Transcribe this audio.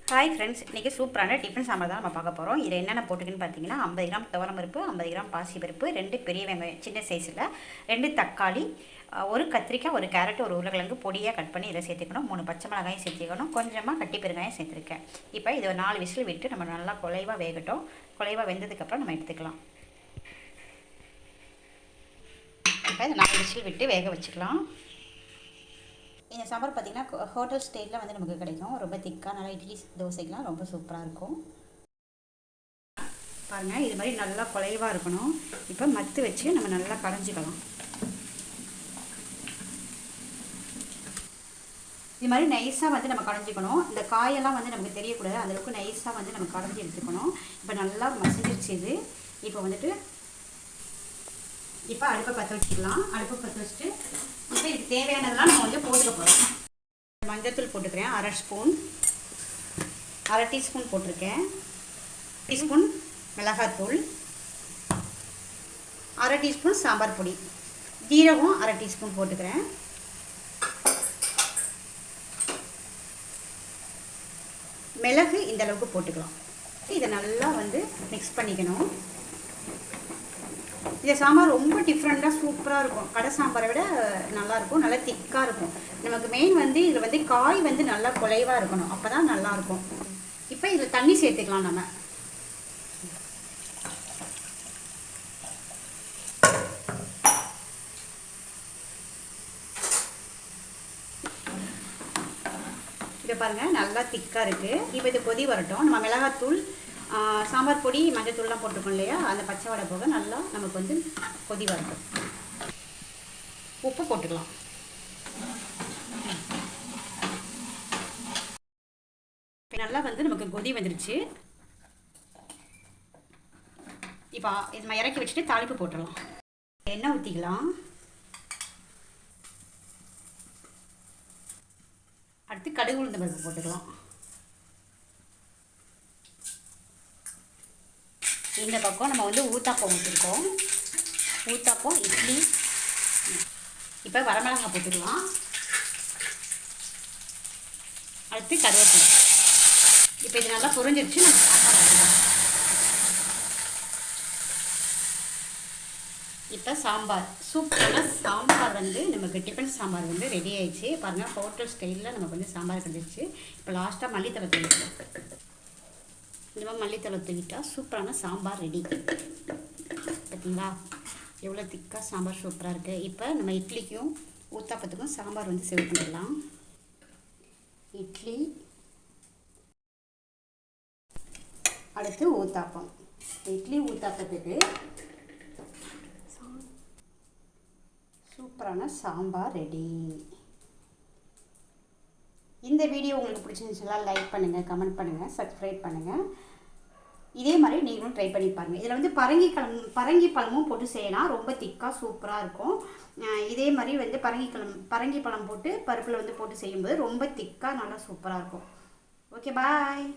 Hi friends, இன்றைக்கி சூப்பரான tiffin sambar தான் நம்ம பார்க்க போகிறோம். இதில் என்னென்ன போட்டுக்குன்னு பார்த்தீங்கன்னா 50 கிராம் துவரம்பருப்பு, 50 கிராம் பாசிப்பருப்பு, 2 பெரிய வெங்காயம் சின்ன சைஸில், 2 தக்காளி, ஒரு கத்திரிக்காய், ஒரு கேரட், ஒரு உருளைக்கிழங்கு பொடியாக கட் பண்ணி இதில் சேர்த்துக்கணும். 3 பச்சை மிளகாயும் சேர்த்துக்கணும். கொஞ்சமாக கட்டி பெருங்காயம் சேர்த்துருக்கேன். இப்போ இது ஒரு 4 விசில் விட்டு நம்ம நல்லா குலைவாக வேகட்டும். குலைவாக வெந்ததுக்கப்புறம் நம்ம எடுத்துக்கலாம். இப்போ இந்த 4 விசில் விட்டு வேக வச்சுக்கலாம். இந்த சாம்பார் பார்த்திங்கன்னா ஹோட்டல் ஸ்டைலில் வந்து நமக்கு கிடைக்கும். ரொம்ப திக்காக நல்லா இட்லி தோசைக்கெலாம் ரொம்ப சூப்பராக இருக்கும். பாருங்கள், இது மாதிரி நல்லா குலைவாக இருக்கணும். இப்போ மத்து வச்சு நம்ம நல்லா கடைஞ்சிக்கலாம். இது மாதிரி நைஸாக வந்து நம்ம கடைஞ்சிக்கணும். இந்த காயெல்லாம் வந்து நமக்கு தெரியக்கூடாது, அந்தளவுக்கு நைஸாக வந்து நம்ம கடைஞ்சி எடுத்துக்கணும். இப்போ நல்லா மசிஞ்சிருச்சு இது. இப்போ வந்துட்டு இப்போ அடுப்பை பற்ற வச்சுக்கலாம். அடுப்பை பற்ற வச்சுட்டு இப்போ இதுக்கு தேவையானதெல்லாம் நம்ம வந்து போட்டுக்க போகிறோம். மஞ்சள்தூள் போட்டுக்கிறேன், 1/2 ஸ்பூன், 1/2 டீஸ்பூன் போட்டிருக்கேன். டீஸ்பூன் மிளகாத்தூள், 1/2 டீஸ்பூன் சாம்பார் பொடி, ஜீரகம் 1/2 டீஸ்பூன் போட்டுக்கிறேன். மிளகு இந்த அளவுக்கு போட்டுக்கலாம். இதை நல்லா வந்து மிக்ஸ் பண்ணிக்கணும். இந்த சாம்பார் ரொம்ப டிஃப்ரெண்ட்டாக சூப்பராக இருக்கும். கடை சாம்பாரை விட நல்லாயிருக்கும், நல்லா திக்காக இருக்கும். நமக்கு மெயின் வந்து இதில் வந்து காய் வந்து நல்லா குலைவாக இருக்கணும், அப்போ தான் நல்லாயிருக்கும். இப்போ இதில் தண்ணி சேர்த்துக்கலாம். நம்ம இதை பாருங்கள், நல்லா திக்காக இருக்குது. இப்போ இது கொதி வரட்டும். நம்ம மிளகாத்தூள், சாம்பார் பொடி, மஞ்சள் தூள்லாம் போட்டுருக்கோம் இல்லையா, அந்த பச்சை வடை போக நல்லா நமக்கு வந்து கொதி வரட்டும். உப்பு போட்டுக்கலாம். இப்போ நல்லா வந்து நமக்கு கொதி வந்துருச்சு. இப்போ இது நம்ம இறக்கி வச்சுட்டு தாளிப்பு போட்டுடலாம். எண்ணெய் ஊற்றிக்கலாம். அடுத்து கடுகு உளுந்த பருப்பு போட்டுக்கலாம். இந்த பக்கம் நம்ம வந்து ஊத்தாப்பம் ஊற்றிருக்கோம். ஊத்தாப்பம், இட்லி. இப்போ வரமிளகாய் போட்டுக்கலாம். அடுத்து கருவேப்பிலை. இப்போ இது நல்லா பொரிஞ்சிருச்சு. நம்ம சாம்பார் வைக்கலாம். இப்போ சாம்பார், சூப்பரான சாம்பார் வந்து நமக்கு டிஃபன் சாம்பார் வந்து ரெடி ஆயிடுச்சு. பாருங்கள், ஹோட்டல் ஸ்டைலில் நமக்கு வந்து சாம்பார் கிடைச்சிருச்சு. இப்போ லாஸ்ட்டாக மல்லித்தலை தூவிக்கலாம். இந்த மாதிரி மல்லித்தலை தூவிட்டால் சூப்பரான சாம்பார் ரெடி. பார்த்தீங்களா எவ்வளோ திக்காக சாம்பார் சூப்பராக இருக்குது. இப்போ நம்ம இட்லிக்கும் ஊத்தாப்பத்துக்கும் சாம்பார் வந்து சேவ் பண்ணிடலாம். இட்லி, அடுத்து ஊத்தாப்பம். இட்லி ஊத்தாப்பத்துக்கு சூப்பரான சாம்பார் ரெடி. இந்த வீடியோ உங்களுக்கு பிடிச்சிருந்துச்சுன்னா லைக் பண்ணுங்கள், கமெண்ட் பண்ணுங்கள், சப்ஸ்கிரைப் பண்ணுங்கள். இதே மாதிரி நீங்களும் ட்ரை பண்ணி பாருங்கள். இதில் வந்து பரங்கி பழமும் போட்டு செய்யலாம். ரொம்ப திக்காக சூப்பராக இருக்கும். இதே மாதிரி வந்து பரங்கி பழம் போட்டு பருப்பில் வந்து போட்டு செய்யும்போது ரொம்ப திக்காக நல்லா சூப்பராக இருக்கும். ஓகே, பாய்.